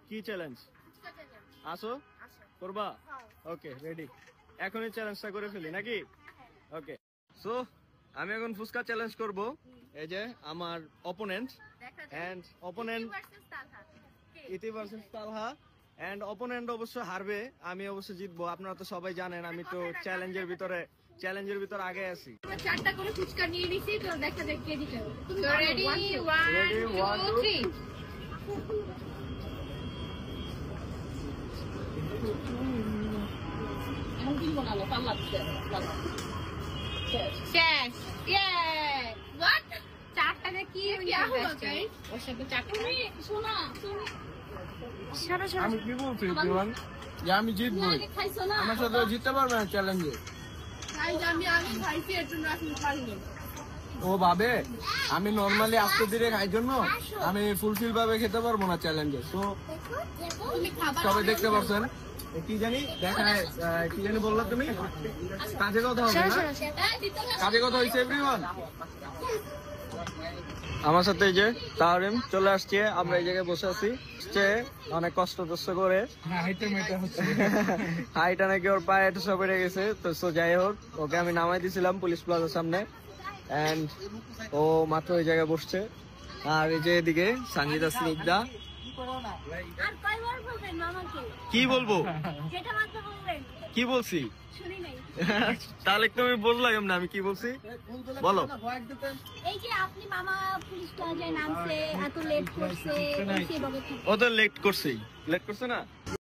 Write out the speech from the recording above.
কি চ্যালেঞ্জ? আসো করবা? ওকে রেডি, এখনই চ্যালেঞ্জটা করে ফেলি নাকি? ওকে, সো আমি এখন ফুচকা চ্যালেঞ্জ করব। এই যে আমার অপোনেন্ট এন্ড অপোনেন্ট ইতি ভার্সেস তালহা, এন্ড অপোনেন্ট অবশ্য হারবে, আমি অবশ্য জিতবো। আপনারা তো সবাই জানেন আমি তো চ্যালেঞ্জের ভিতরে আগে আছি। আমরা 4টা করে ফুচকা নিয়ে নিছি, তো দেখা যাক কে জিতে। রেডি 1 2 3 এখন কি বানাবো? পাল্লা দিতে শেষ। ইয়ে হোয়াট 4টাতে কি হলো গাইস? ওর সাথে 4টা শোনা আমি কি বলছি জীবন, যে আমি জিতবো, আমার সাথে জিততে পারবে না চ্যালেঞ্জে। আমি খাইছি এর জন্য আপনি পারবেন। ও ভাবে আমি নরমালি আস্তে ধীরে খাই জন্য আমি ফুলফিল ভাবে খেতে পারবো না চ্যালেঞ্জে। তো সবাই দেখতে পাচ্ছেন কি জানি দেখায়, কি জানি বললা তুমি? কাজে কথা হবে না, কাজে কথা হয়েছে এভরিওয়ান। আমার সাথে এই যে তাহরিম চলে আসছে, আমরা এই জায়গায় বসে আছি, অনেক কষ্ট করে হাইটা নাকি ওর পায়ে একটু সব বেড়ে গেছে। তো যাই হোক, ওকে আমি নামাই দিয়েছিলাম পুলিশ প্লাজার সামনে, এন্ড ও মাত্র ওই জায়গায় বসছে। আর এই যে এদিকে সঙ্গীতা স্নিগ্ধা। কি বলবো, কি বলছি? তাহলে তুমি বললাম না আমি কি বলছি, বলো। এই যে আপনি মামা পুলিশ প্লাজায় নামছে, এত লেট করছে, ও তো লেট করছে না।